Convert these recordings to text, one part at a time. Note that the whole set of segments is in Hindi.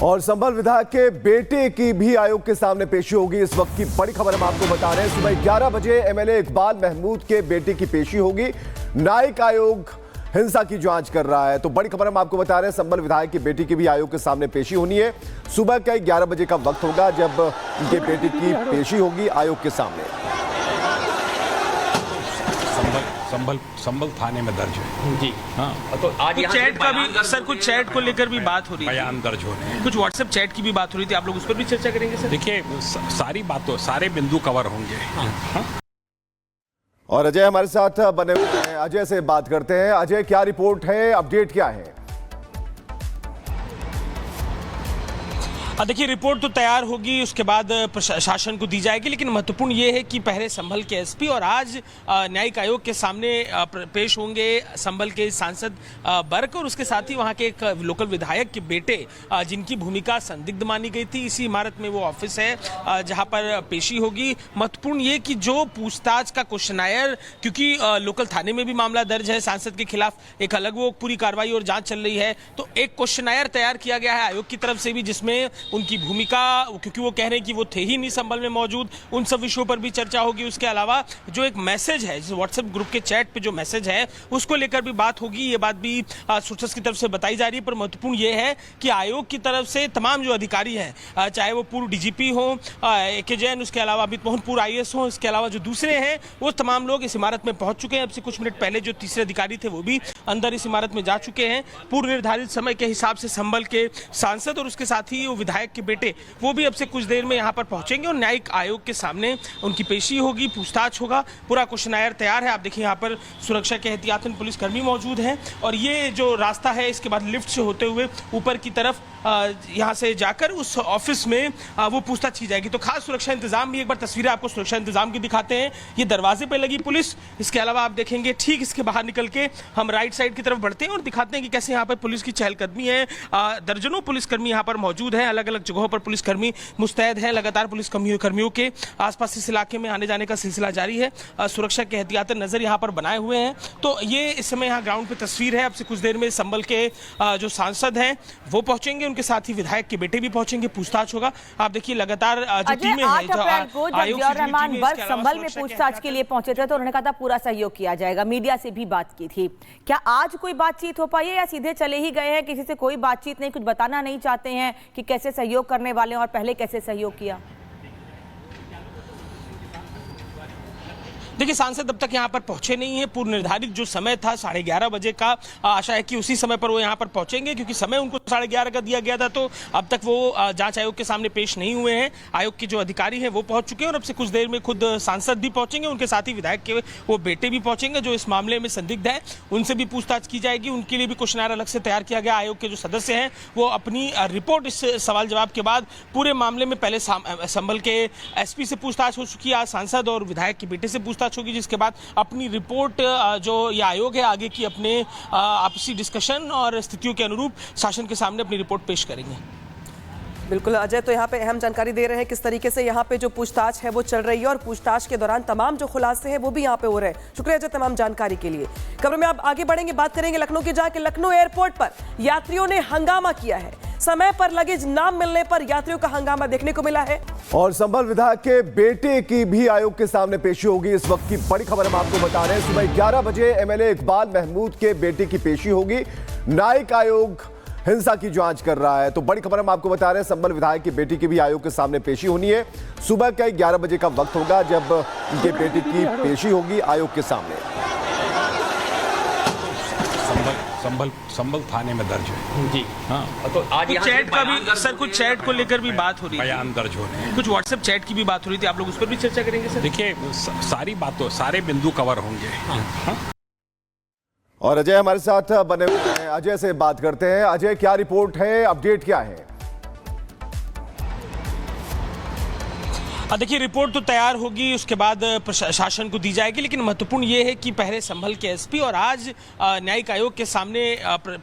और संभल विधायक के बेटे की भी आयोग के सामने पेशी होगी। इस वक्त की बड़ी खबर हम आपको बता रहे हैं। सुबह 11 बजे एमएलए इकबाल महमूद के बेटे की पेशी होगी। न्यायिक आयोग हिंसा की जांच कर रहा है। तो बड़ी खबर हम आपको बता रहे हैं, संभल विधायक की बेटी की भी आयोग के सामने पेशी होनी है। सुबह का 11 बजे का वक्त होगा जब उनके बेटे की पेशी होगी आयोग के सामने। संभल थाने में दर्ज है जी। हाँ, तो आज कुछ चैट का भी सर, कुछ चैट को लेकर भी बात हो रही है, बयान दर्ज हो रहे हैं। कुछ व्हाट्सएप चैट की भी बात हो रही थी, आप लोग उस पर भी चर्चा करेंगे सर? देखिए, सारी बातों, सारे बिंदु कवर होंगे। हाँ? और अजय हमारे साथ बने हुए हैं, अजय से बात करते हैं। अजय, क्या रिपोर्ट है, अपडेट क्या है? देखिए, रिपोर्ट तो तैयार होगी, उसके बाद प्रशासन को दी जाएगी, लेकिन महत्वपूर्ण ये है कि पहले संभल के एसपी और आज न्यायिक आयोग के सामने पेश होंगे संभल के सांसद बर्क और उसके साथ ही वहां के एक लोकल विधायक के बेटे, जिनकी भूमिका संदिग्ध मानी गई थी। इसी इमारत में वो ऑफिस है जहां पर पेशी होगी। महत्वपूर्ण ये कि जो पूछताछ का क्वेश्चनायर, क्योंकि लोकल थाने में भी मामला दर्ज है सांसद के खिलाफ, एक अलग वो पूरी कार्रवाई और जांच चल रही है, तो एक क्वेश्चनायर तैयार किया गया है आयोग की तरफ से भी, जिसमें उनकी भूमिका, क्योंकि वो कह रहे हैं कि वो थे ही नहीं संभल में मौजूद, उन सब विषयों पर भी चर्चा होगी। उसके अलावा जो एक मैसेज है, जिस व्हाट्सएप ग्रुप के चैट पे जो मैसेज है, उसको लेकर भी बात होगी। ये बात भी सोर्सेस की तरफ से बताई जा रही है। पर महत्वपूर्ण ये है कि आयोग की तरफ से तमाम जो अधिकारी हैं, चाहे वो पूर्व डीजीपी हो AK जैन, उसके अलावा अमित मोहन IAS हो, इसके अलावा जो दूसरे हैं, वो तमाम लोग इस इमारत में पहुंच चुके हैं। अब से कुछ मिनट पहले जो तीसरे अधिकारी थे वो भी अंदर इस इमारत में जा चुके हैं। पूर्व निर्धारित समय के हिसाब से संभल के सांसद और उसके साथ ही वो विधायक के बेटे, वो भी अब से कुछ देर में यहां पर पहुंचेंगे और न्यायिक आयोग के सामने उनकी पेशी होगी, पूछताछ होगा। पूरा क्वेश्चनायर तैयार है। आप देखिए, यहाँ पर सुरक्षा के एहतियातन पुलिसकर्मी मौजूद हैं और ये जो रास्ता है, इसके बाद लिफ्ट से होते हुए ऊपर की तरफ यहाँ से जाकर उस ऑफिस में वो पूछताछ की जाएगी। तो खास सुरक्षा इंतजाम भी, एक बार तस्वीरें आपको सुरक्षा इंतजाम की दिखाते हैं। ये दरवाजे पे लगी पुलिस, इसके अलावा आप देखेंगे ठीक इसके बाहर निकल के हम राइट साइड की तरफ बढ़ते हैं और दिखाते हैं कि कैसे यहाँ पर पुलिस की चहलकदमी है। दर्जनों पुलिसकर्मी यहाँ पर मौजूद हैं, अलग अलग जगहों पर पुलिसकर्मी मुस्तैद हैं। लगातार पुलिस कर्मियों के आसपास इस इलाके में आने जाने का सिलसिला जारी है। सुरक्षा के एहतियातन नजर यहाँ पर बनाए हुए हैं। तो ये इस समय यहाँ ग्राउंड पे तस्वीर है। अब से कुछ देर में संभल के जो सांसद हैं वो पहुंचेंगे, उनके साथ ही विधायक के बेटे भी पहुंचेंगे, पूछताछ होगा। आप देखिए, लगातार जो टीमें हैं, रहमान बर्क संभल में पूछताछ के लिए पहुंचे थे तो उन्होंने कहा था पूरा सहयोग किया जाएगा, मीडिया से भी बात की थी। क्या आज कोई बातचीत हो पाई है या सीधे चले ही गए हैं, किसी से कोई बातचीत नहीं, कुछ बताना नहीं चाहते हैं कि कैसे सहयोग करने वाले और पहले कैसे सहयोग किया? देखिए, सांसद अब तक यहाँ पर पहुंचे नहीं है। पूर्व निर्धारित जो समय था 11:30 बजे का, आशा है कि उसी समय पर वो यहाँ पर पहुंचेंगे, क्योंकि समय उनको 11:30 का दिया गया था। तो अब तक वो जांच आयोग के सामने पेश नहीं हुए हैं। आयोग के जो अधिकारी हैं वो पहुंच चुके हैं और अब से कुछ देर में खुद सांसद भी पहुंचेंगे, उनके साथ ही विधायक के वो बेटे भी पहुंचेंगे जो इस मामले में संदिग्ध है। उनसे भी पूछताछ की जाएगी। उनके लिए भी क्वेश्चनायर अलग से तैयार किया गया। आयोग के जो सदस्य हैं वो अपनी रिपोर्ट, इस सवाल जवाब के बाद पूरे मामले में पहले संभल के SP से पूछताछ हो चुकी है, सांसद और विधायक के बेटे से पूछताछ होगी, जिसके बाद अपनी रिपोर्ट जो ये आयोग है आगे की अपने आपसी डिस्कशन और स्थितियों के अनुरूप शासन के सामने अपनी रिपोर्ट पेश करेंगे। बिल्कुल अजय, तो यहाँ पे अहम जानकारी दे रहे हैं किस तरीके से यहाँ पे जो पूछताछ है वो चल रही है और पूछताछ के दौरान तमाम जो खुलासे हैं वो भी यहाँ पे हो रहे हैं। शुक्रिया अजय तमाम जानकारी के लिए। खबर में आप आगे बढ़ेंगे, बात करेंगे लखनऊ की, जहाँ के लखनऊ एयरपोर्ट पर यात्रियों ने हंगामा किया है। समय पर लगेज ना मिलने पर यात्रियों का हंगामा देखने को मिला है। और संभल विधायक के बेटे की भी आयोग के सामने पेशी होगी। इस वक्त की बड़ी खबर हम आपको बता रहे हैं। सुबह 11 बजे एमएलए इकबाल महमूद के बेटे की पेशी होगी। न्यायिक आयोग हिंसा की जांच कर रहा है। तो बड़ी खबर हम आपको बता रहे हैं, संभल विधायक की बेटी की भी आयोग के सामने पेशी होनी है। सुबह का 11 बजे का वक्त होगा जब उनके बेटे की पेशी होगी आयोग के सामने। संभल थाने में दर्ज है जी। हाँ, तो आज कुछ चैट का भी सर, कुछ चैट को लेकर भी बात हो रही है, बयान दर्ज हो रहे हैं। कुछ व्हाट्सएप चैट की भी बात हो रही थी, आप लोग उस पर भी चर्चा करेंगे सर? देखिए, सारी बातों, सारे बिंदु कवर होंगे। हाँ? और अजय हमारे साथ बने हुए हैं, अजय से बात करते हैं। अजय, क्या रिपोर्ट है, अपडेट क्या है? देखिए, रिपोर्ट तो तैयार होगी, उसके बाद प्रशासन को दी जाएगी, लेकिन महत्वपूर्ण ये है कि पहले संभल के एसपी और आज न्यायिक आयोग के सामने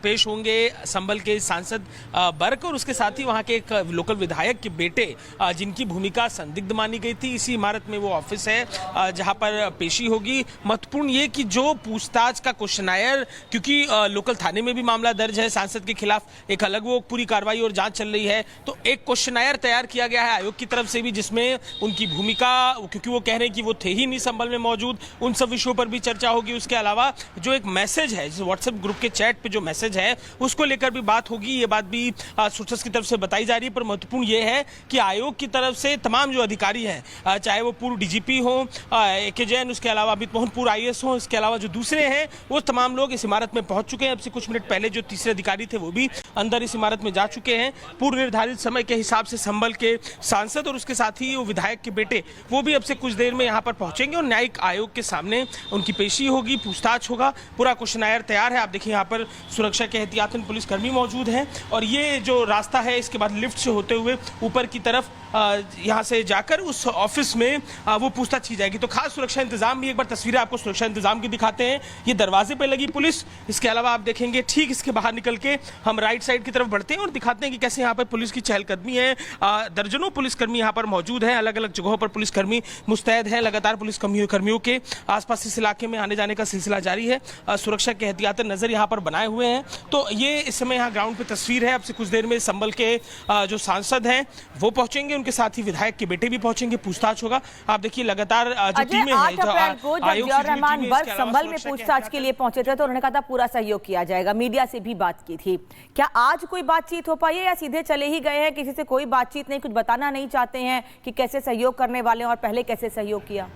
पेश होंगे संभल के सांसद बर्क और उसके साथ ही वहां के एक लोकल विधायक के बेटे, जिनकी भूमिका संदिग्ध मानी गई थी। इसी इमारत में वो ऑफिस है जहां पर पेशी होगी। महत्वपूर्ण ये कि जो पूछताछ का क्वेश्चनायर, क्योंकि लोकल थाने में भी मामला दर्ज है सांसद के खिलाफ, एक अलग वो पूरी कार्रवाई और जांच चल रही है, तो एक क्वेश्चनायर तैयार किया गया है आयोग की तरफ से भी, जिसमें उनकी भूमिका, क्योंकि वो कह रहे हैं कि वो थे ही नहीं संभल में मौजूद, उन सब विषयों पर भी चर्चा होगी। उसके अलावा जो एक मैसेज है, जिस व्हाट्सएप ग्रुप के चैट पे जो मैसेज है, उसको लेकर भी बात होगी। ये बात भी सोर्सेस की तरफ से बताई जा रही है। पर महत्वपूर्ण ये है कि आयोग की तरफ से तमाम जो अधिकारी हैं, चाहे वो पूर्व डीजीपी हो AK जैन, उसके अलावा अमित मोहन IAS हो, इसके अलावा जो दूसरे हैं, वो तमाम लोग इस इमारत में पहुंच चुके हैं। अब से कुछ मिनट पहले जो तीसरे अधिकारी थे वो भी अंदर इस इमारत में जा चुके हैं। पूर्व निर्धारित समय के हिसाब से संभल के सांसद और उसके साथ ही वो विधायक के बेटे, वो भी अब से कुछ देर में यहाँ पर पहुंचेंगे और न्यायिक आयोग के सामने उनकी पेशी होगी, पूछताछ होगा। पूरा क्वेश्चनायर तैयार है। आप देखिए, यहाँ पर सुरक्षा के एहतियातन पुलिसकर्मी मौजूद हैं और ये जो रास्ता है, इसके बाद लिफ्ट से होते हुए ऊपर की तरफ यहाँ से जाकर उस ऑफिस में वो पूछताछ की जाएगी। तो खास सुरक्षा इंतजाम भी, एक बार तस्वीरें आपको सुरक्षा इंतजाम की दिखाते हैं। ये दरवाजे पे लगी पुलिस, इसके अलावा आप देखेंगे ठीक इसके बाहर निकल के हम राइट साइड की तरफ बढ़ते हैं और दिखाते हैं कि कैसे यहाँ पर पुलिस की चहलकदमी है। दर्जनों पुलिसकर्मी यहाँ पर मौजूद हैं, अलग अलग जगहों पर पुलिसकर्मी मुस्तैद हैं। लगातार पुलिस कर्मियों के आसपास इस इलाके में आने जाने का सिलसिला जारी है। सुरक्षा के एहतियातन नजर यहाँ पर बनाए हुए हैं। तो ये इस समय यहाँ ग्राउंड पे तस्वीर है। अब से कुछ देर में संभल के जो सांसद हैं वो पहुंचेंगे, उनके साथ ही विधायक के बेटे भी पहुंचेंगे, पूछताछ होगा। आप देखिए लगातार जो टीमें हैं, 8 अप्रैल को जब जियाउर रहमान बर्क संभल में पूछताछ के लिए पहुंचे थे तो उन्होंने कहा था पूरा सहयोग किया जाएगा, मीडिया से भी बात की थी। क्या आज कोई बातचीत हो पाई है या सीधे चले ही गए हैं, किसी से कोई बातचीत नहीं, कुछ बताना नहीं चाहते हैं कि कैसे सहयोग करने वाले हैं और पहले कैसे सहयोग किया?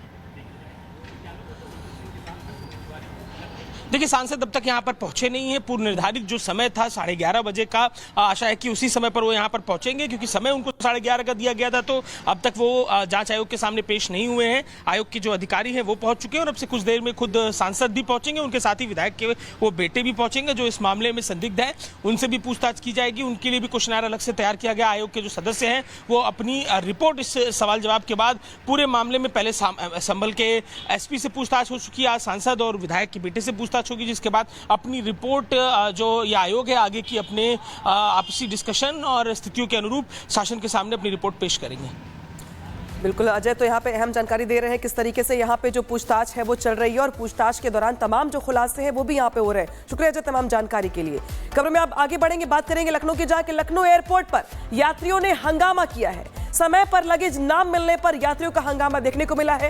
देखिए, सांसद अब तक यहाँ पर पहुंचे नहीं है। पूर्व निर्धारित जो समय था 11:30 बजे का, आशा है कि उसी समय पर वो यहाँ पर पहुंचेंगे, क्योंकि समय उनको 11:30 का दिया गया था। तो अब तक वो जांच आयोग के सामने पेश नहीं हुए हैं। आयोग के जो अधिकारी हैं वो पहुंच चुके हैं और अब से कुछ देर में खुद सांसद भी पहुंचेंगे, उनके साथ ही विधायक के वो बेटे भी पहुंचेंगे जो इस मामले में संदिग्ध है। उनसे भी पूछताछ की जाएगी। उनके लिए भी क्वेश्चनायर अलग से तैयार किया गया। आयोग के जो सदस्य हैं वो अपनी रिपोर्ट इस सवाल जवाब के बाद पूरे मामले में पहले संभल के SP से पूछताछ हो चुकी है, आज सांसद और विधायक के बेटे से पूछताछ होगी, जिसके बाद अपनी रिपोर्ट जो ये आयोग है आगे की अपने आपसी डिस्कशन और स्थितियों के अनुरूप शासन के सामने अपनी रिपोर्ट पेश करेंगे। बिल्कुल अजय, तो यहाँ पे अहम जानकारी दे रहे हैं किस तरीके से यहाँ पे जो पूछताछ है वो चल रही है और पूछताछ के दौरान तमाम जो खुलासे हैं वो भी यहाँ पे हो रहे हैं। शुक्रिया अजय तमाम जानकारी के लिए। खबर में आप आगे बढ़ेंगे, बात करेंगे लखनऊ की, जहाँ के लखनऊ एयरपोर्ट पर यात्रियों ने हंगामा किया है। समय पर लगेज ना मिलने पर यात्रियों का हंगामा देखने को मिला है।